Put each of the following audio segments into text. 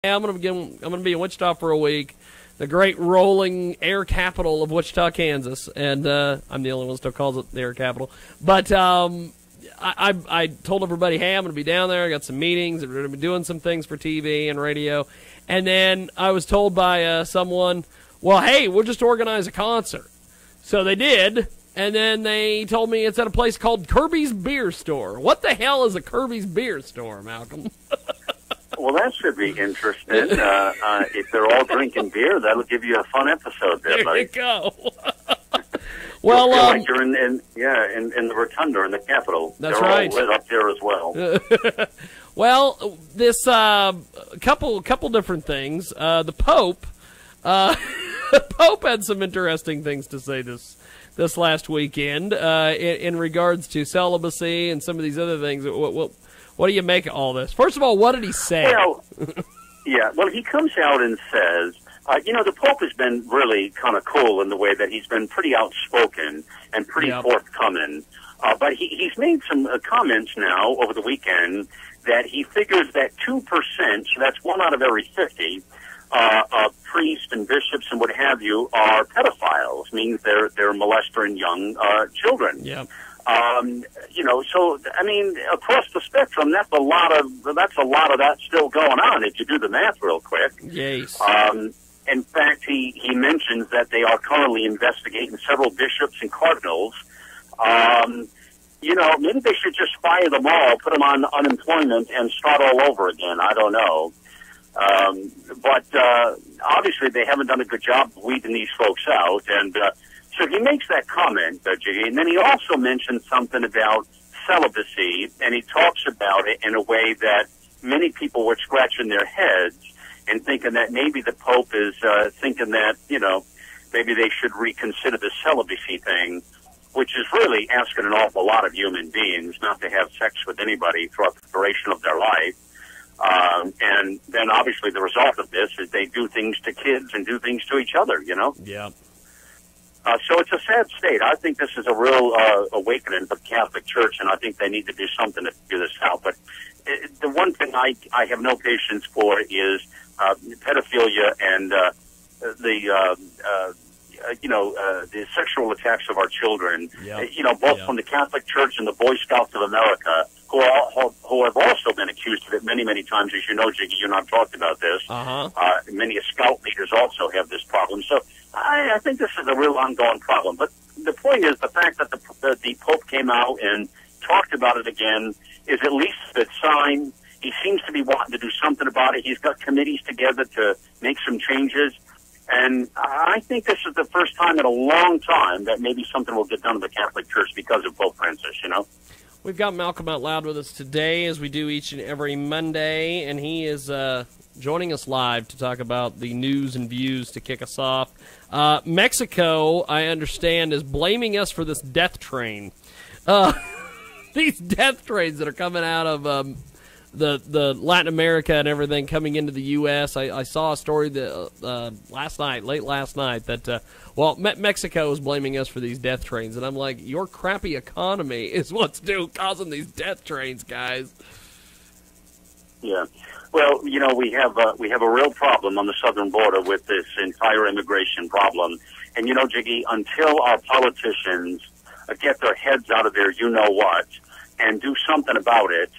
I'm gonna be in Wichita for a week, the great rolling air capital of Wichita, Kansas, and I'm the only one who still calls it the air capital. But I told everybody, hey, I'm gonna be down there. I got some meetings. We're gonna be doing some things for TV and radio, and then I was told by someone, well, hey, we'll just organize a concert. So they did, and then they told me it's at a place called Kirby's Beer Store. What the hell is a Kirby's Beer Store, Malcolm? Well, that should be interesting. If they're all drinking beer, that'll give you a fun episode there, buddy. There you go. Well, like you're in the Rotunda in the Capitol. That's they're right. All lit up there as well. Well, this couple different things. The Pope, the Pope had some interesting things to say this last weekend in regards to celibacy and some of these other things. What do you make of all this? First of all, what did he say? Well, he comes out and says, the Pope has been really kind of cool in the way that he's been pretty outspoken and pretty forthcoming. But he's made some comments now over the weekend that he figures that 2%, so that's 1 out of every 50, priests and bishops and what have you, are pedophiles, means they're molesting young children. Yeah. So I mean, across the spectrum, that's a lot of that still going on. If you do the math real quick. Yes. In fact, he mentions that they are currently investigating several bishops and cardinals. Maybe they should just fire them all, put them on unemployment, and start all over again. I don't know. But obviously, they haven't done a good job of weeding these folks out, and. So he makes that comment, Jiggy, and then he also mentions something about celibacy, and he talks about it in a way that many people were scratching their heads and thinking that maybe the Pope is thinking that, maybe they should reconsider the celibacy thing, which is really asking an awful lot of human beings not to have sex with anybody throughout the duration of their life. And then obviously the result of this is they do things to kids and do things to each other, Yeah. So it's a sad state. I think this is a real awakening for the Catholic Church, and I think they need to do something to figure this out. But the one thing I have no patience for is pedophilia and the sexual attacks of our children. Yep. Both from the Catholic Church and the Boy Scouts of America, who have also been accused of it many, many times. As you know, Jiggy, you and I've talked about this. Many Scout leaders also have this problem. So I think this is a real ongoing problem. But the point is the fact that the Pope came out and talked about it again is at least a good sign. He seems to be wanting to do something about it. He's got committees together to make some changes. And I think this is the first time in a long time that maybe something will get done in the Catholic Church because of Pope Francis, We've got Malcolm Out Loud with us today, as we do each and every Monday, and he is joining us live to talk about the news and views to kick us off. Mexico, I understand, is blaming us for this death train. These death trains that are coming out of the Latin America and everything coming into the U.S. I saw a story that late last night, that Mexico is blaming us for these death trains, and I'm like, your crappy economy is what's causing these death trains, guys. Yeah. Well, we have a real problem on the southern border with this entire immigration problem, and Jiggy, until our politicians get their heads out of their you-know-what and do something about it,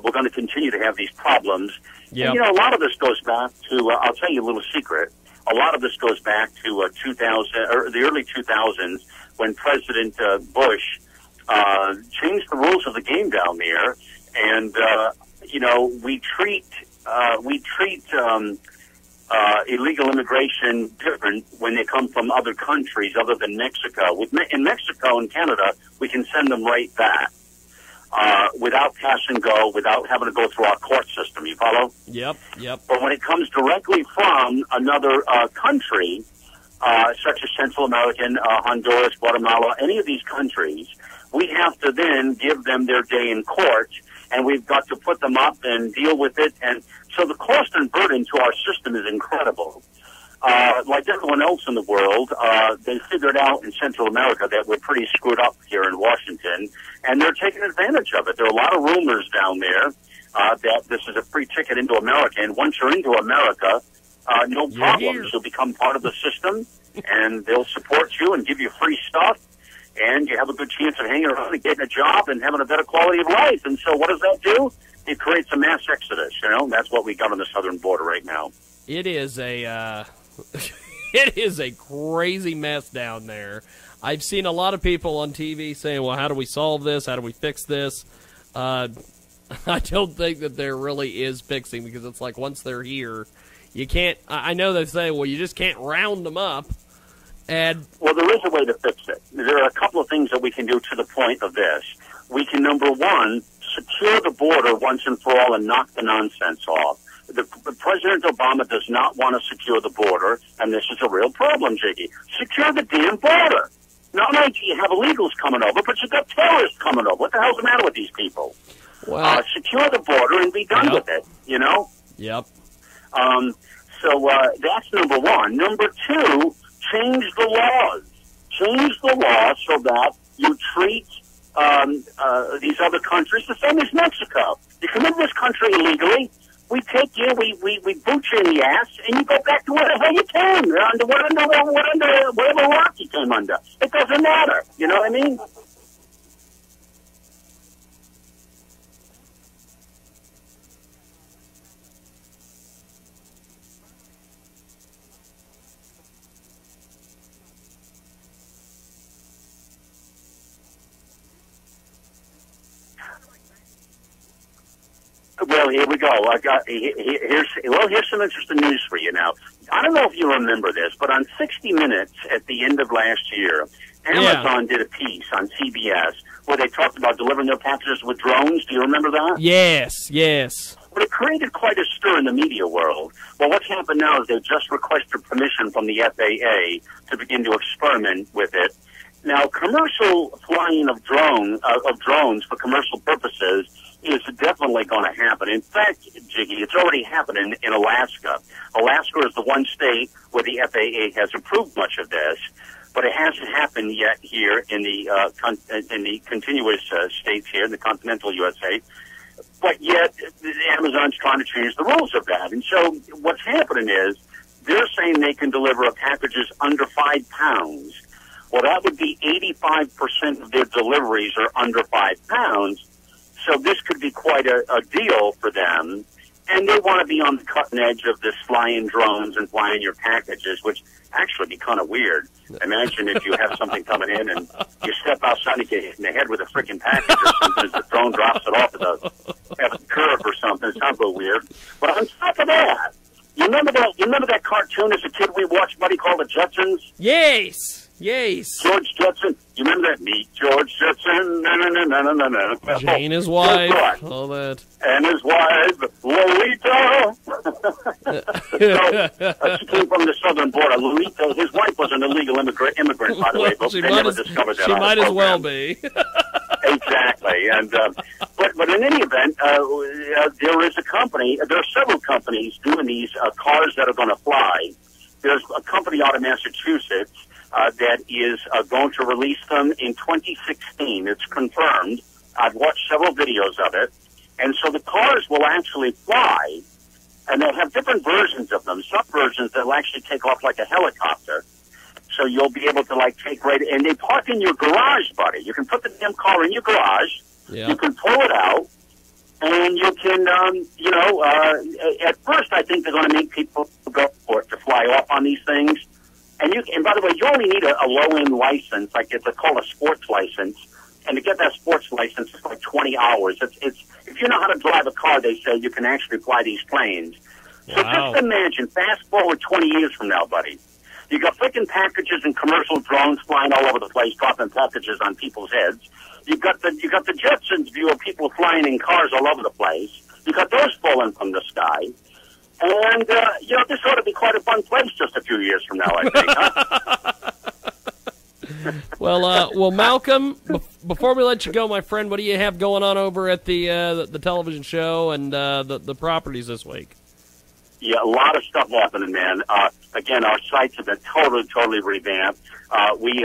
we're going to continue to have these problems. Yep. And, a lot of this goes back to, I'll tell you a little secret, a lot of this goes back to 2000, or the early 2000s, when President Bush changed the rules of the game down there, and, we treat illegal immigration different when they come from other countries other than Mexico. In Mexico and Canada, we can send them right back. Without pass and go, without having to go through our court system. You follow? Yep. But when it comes directly from another country, such as Central American, Honduras, Guatemala, any of these countries, we have to then give them their day in court, and we've got to put them up and deal with it. And so the cost and burden to our system is incredible. Like everyone else in the world, they figured out in Central America that we're pretty screwed up here in Washington, and they're taking advantage of it. There are a lot of rumors down there that this is a free ticket into America. And once you're into America, no problems. You'll become part of the system, and they'll support you and give you free stuff. And you have a good chance of hanging around and getting a job and having a better quality of life. And so what does that do? It creates a mass exodus, you know? That's what we got on the southern border right now. It is a it is a crazy mess down there. I've seen a lot of people on TV saying, well, how do we solve this? How do we fix this? I don't think that there really is fixing, because it's like once they're here, you can't – I know they say, well, you just can't round them up. Well, there is a way to fix it. There are a couple of things that we can do to the point of this. We can, number one, secure the border once and for all and knock the nonsense off. President Obama does not want to secure the border, and this is a real problem, Jiggy. Secure the damn border. Not only do you have illegals coming over, but you've got terrorists coming over. What the hell's the matter with these people? Well, secure the border and be done with it, you know? Yep. So that's number one. Number two, change the laws. Change the law so that you treat these other countries the same as Mexico. You come into this country illegally, we take you, we boot you in the ass, and you go back to where the hell you came, under whatever rock you came under. It doesn't matter. You know what I mean? Well, here we go. Here's some interesting news for you now. I don't know if you remember this, but on 60 Minutes at the end of last year, Amazon did a piece on CBS where they talked about delivering their packages with drones. Do you remember that? Yes, yes. But it created quite a stir in the media world. Well, what's happened now is they've just requested permission from the FAA to begin to experiment with it. Now, commercial flying of drones for commercial purposes is definitely going to happen. In fact, Jiggy, it's already happening in Alaska. Alaska is the one state where the FAA has approved much of this, but it hasn't happened yet here in the continuous states here, in the continental USA. But yet, Amazon's trying to change the rules of that. And so what's happening is they're saying they can deliver packages under 5 pounds. Well, that would be 85% of their deliveries are under 5 pounds. So this could be quite a deal for them. And they want to be on the cutting edge of this flying drones and flying your packages, which actually be kind of weird. Imagine if you have something coming in and you step outside and get hit in the head with a freaking package or something as the drone drops it off at a curve or something. It sounds a little weird. But on top of that, you remember that cartoon as a kid we watched, buddy, called The Jetsons? Yes. Yes. George Jetson. You remember that? Meet George Jetson. No. Jane, his wife. All that. And his wife, Lolita. She came from the southern border. Lolita, his wife was an illegal immigrant, by the way. But they never discovered that. She might as well be. Exactly. And but in any event, there is a company. There are several companies doing these cars that are going to fly. There's a company out of Massachusetts that is going to release them in 2016. It's confirmed. I've watched several videos of it. And so the cars will actually fly, and they'll have different versions of them. Some versions that will actually take off like a helicopter. So you'll be able to, like, take right... And they park in your garage, buddy. You can put the damn car in your garage. Yeah. You can pull it out. And you can, at first I think they're going to make people go for it to fly off on these things. And by the way, you only need a low-end license, like it's called a sports license. And to get that sports license, it's like 20 hours. It's if you know how to drive a car, they say you can actually fly these planes. Wow. So just imagine, fast forward 20 years from now, buddy. You got freaking packages and commercial drones flying all over the place, dropping packages on people's heads. You got the Jetsons view of people flying in cars all over the place. You got those falling from the sky. And, this ought to be quite a fun place just a few years from now, I think, huh? Well, Malcolm, before we let you go, my friend, what do you have going on over at the television show and the properties this week? Yeah, a lot of stuff happening, man. Again, our sites have been totally revamped. We